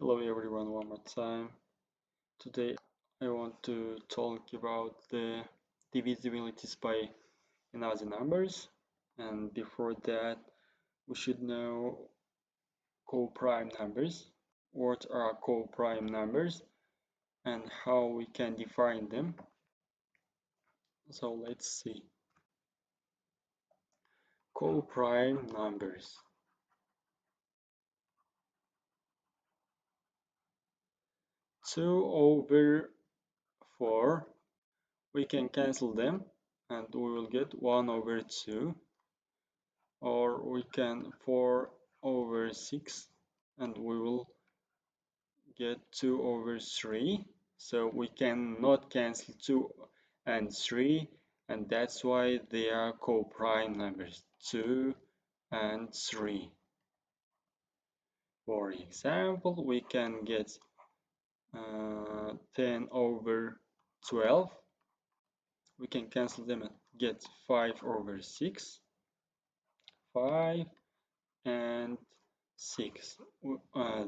Hello everyone, one more time. Today I want to talk about the divisibilities by another numbers, and before that we should know co-prime numbers. What are co-prime numbers and how we can define them? So let's see. Co-prime numbers. 2/4, we can cancel them and we will get 1/2, or we can 4/6 and we will get 2/3. So we cannot cancel 2 and 3, and that's why they are co-prime numbers, 2 and 3. For example, we can get 10/12. We can cancel them and get 5/6, 5 and 6.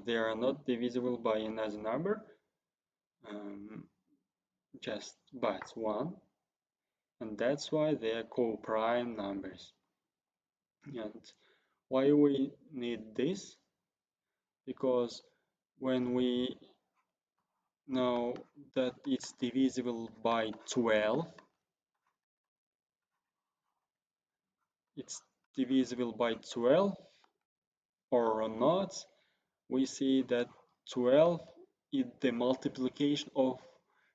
They are not divisible by another number, just but 1, and that's why they are co-prime numbers. And why we need this? Because when we know that it's divisible by 12, it's divisible by 12 or not, we see that 12 is the multiplication of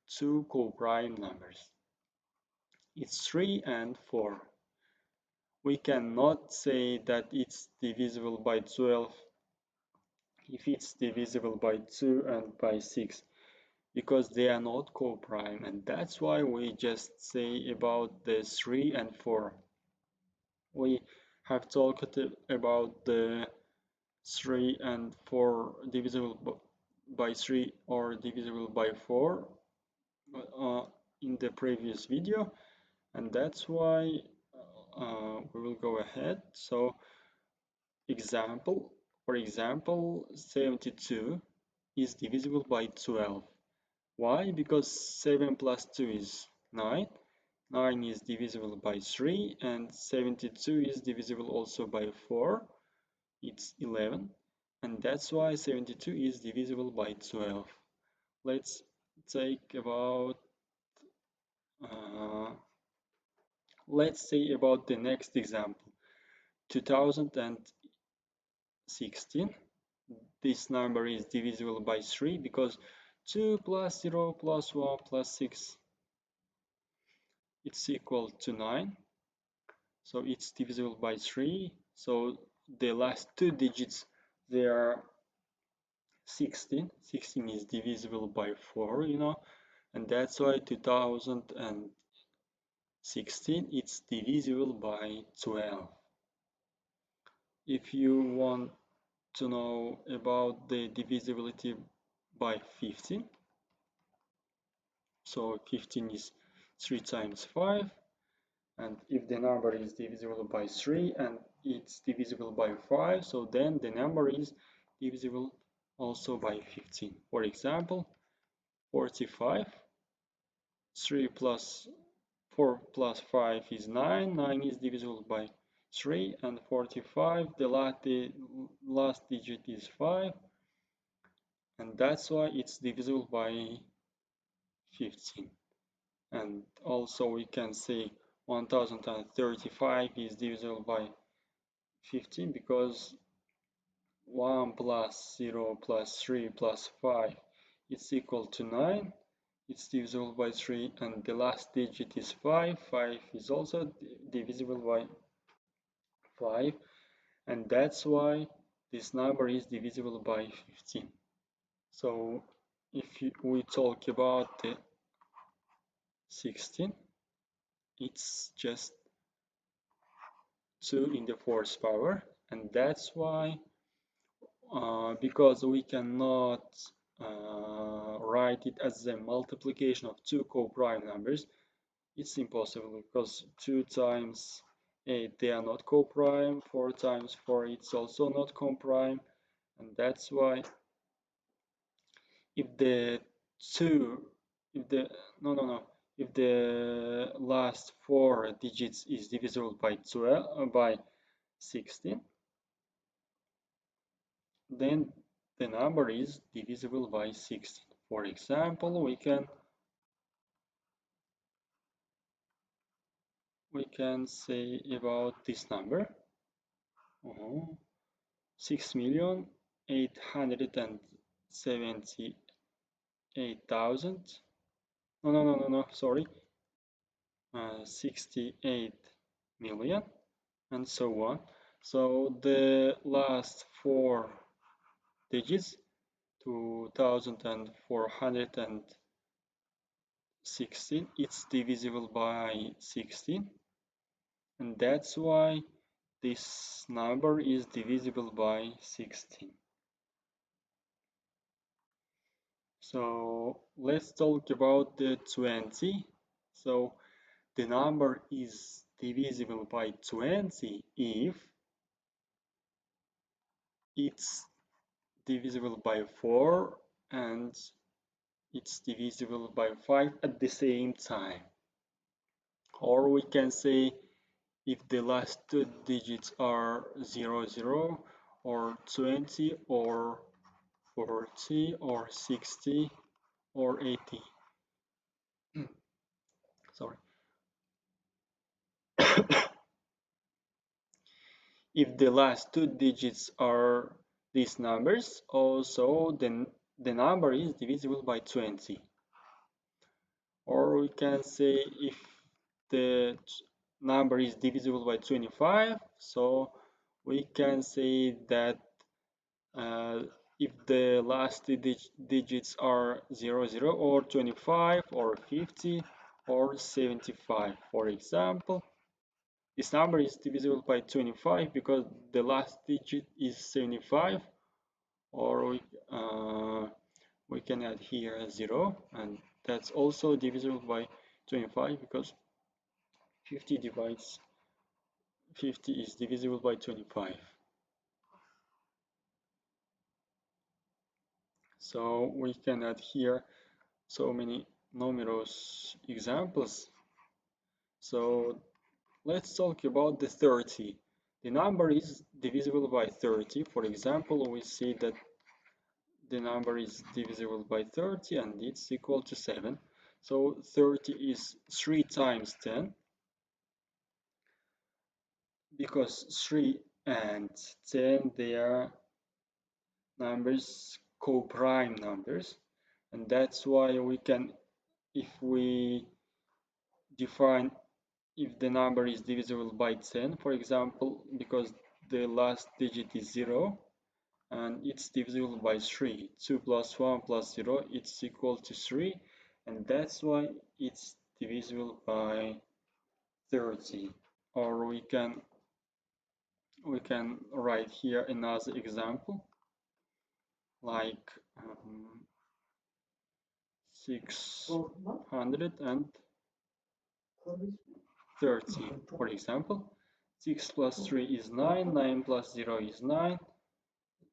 two co-prime numbers. It's 3 and 4. We cannot say that it's divisible by 12 if it's divisible by 2 and by 6, because they are not co-prime, and that's why we just say about the 3 and 4. We have talked about the 3 and 4 divisible by 3 or divisible by 4 in the previous video, and that's why we will go ahead. So for example, 72 is divisible by 12. Why? Because 7 plus 2 is 9. 9 is divisible by 3, and 72 is divisible also by 4. It's 11. And that's why 72 is divisible by 12. Let's take about let's say about the next example, 2016. This number is divisible by 3 because 2 plus 0 plus 1 plus 6, it's equal to 9. So it's divisible by 3. So the last two digits, they are 16. 16 is divisible by 4, and that's why 2016 it's divisible by 12. If you want to know about the divisibility by 15, so 15 is 3 times 5, and if the number is divisible by 3 and it's divisible by 5, so then the number is divisible also by 15. For example, 45, 3 plus 4 plus 5 is 9, 9 is divisible by 3, and 45, the last digit is 5, and that's why it's divisible by 15. And also we can say 1035 is divisible by 15 because 1 plus 0 plus 3 plus 5 is equal to 9. It's divisible by 3, and the last digit is 5. 5 is also divisible by 5, and that's why this number is divisible by 15. So if we talk about the 16, it's just 2 in the fourth power, and that's why because we cannot write it as a multiplication of two co-prime numbers, it's impossible, because 2 times 8 they are not co-prime, 4 times 4 it's also not co-prime, and that's why if the two if the no no no if the last four digits is divisible by 12 by 16, then the number is divisible by 16. For example, we can say about this number, 6,878,000. No, sorry, 68 million, and so on. So the last four digits, 2416, it's divisible by 16, and that's why this number is divisible by 16. So let's talk about the 20. So the number is divisible by 20 if it's divisible by 4 and it's divisible by 5 at the same time. Or we can say if the last two digits are 00 or 20 or 40 or 60 or 80. Sorry. If the last two digits are these numbers, also then the number is divisible by 20. Or we can say if the number is divisible by 25, so we can say that if the last digits are 00 or 25 or 50 or 75. For example, this number is divisible by 25 because the last digit is 75, or we can add here a 0, and that's also divisible by 25 because 50 is divisible by 25. So we can add here so many numerous examples. So let's talk about the 30. The number is divisible by 30. For example, we see that the number is divisible by 30 and it's equal to 7. So 30 is 3 times 10, because 3 and 10, they are numbers, co-prime numbers, and that's why we can, if we define if the number is divisible by 10, for example, because the last digit is 0 and it's divisible by 3, 2 plus 1 plus 0, it's equal to 3, and that's why it's divisible by 30. Or we can write here another example, like 630, for example. 6 plus 3 is 9, 9 plus 0 is 9,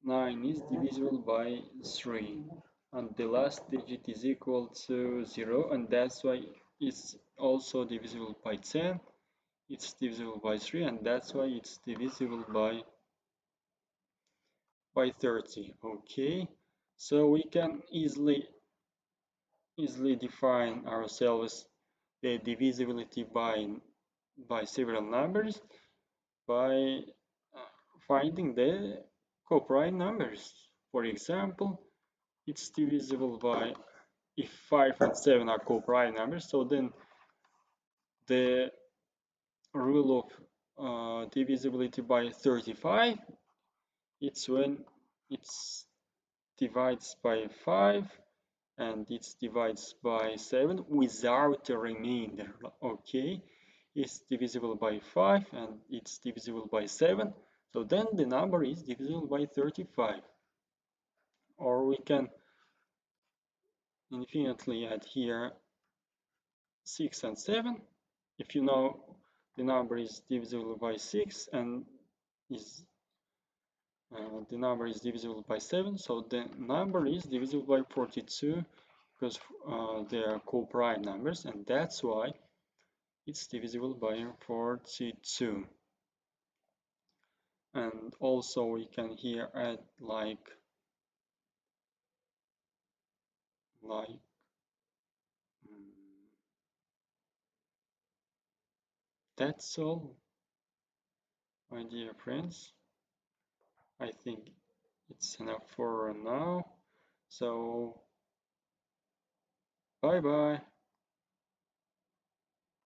9 is divisible by 3, and the last digit is equal to 0, and that's why it's also divisible by 10, it's divisible by 3, and that's why it's divisible by 30. Okay, so we can easily define ourselves the divisibility by several numbers by finding the co-prime numbers. For example, it's divisible by, if 5 and 7 are co-prime numbers, so then the rule of divisibility by 35, it's when it's divides by 5 and it's divides by 7 without a remainder. Okay, it's divisible by 5 and it's divisible by 7, so then the number is divisible by 35. Or we can infinitely add here 6 and 7. If you know the number is divisible by 6 and is the number is divisible by 7, so the number is divisible by 42 because they are co-prime numbers, and that's why it's divisible by 42. And also we can here add like that's all, my dear friends. I think it's enough for now. So bye bye.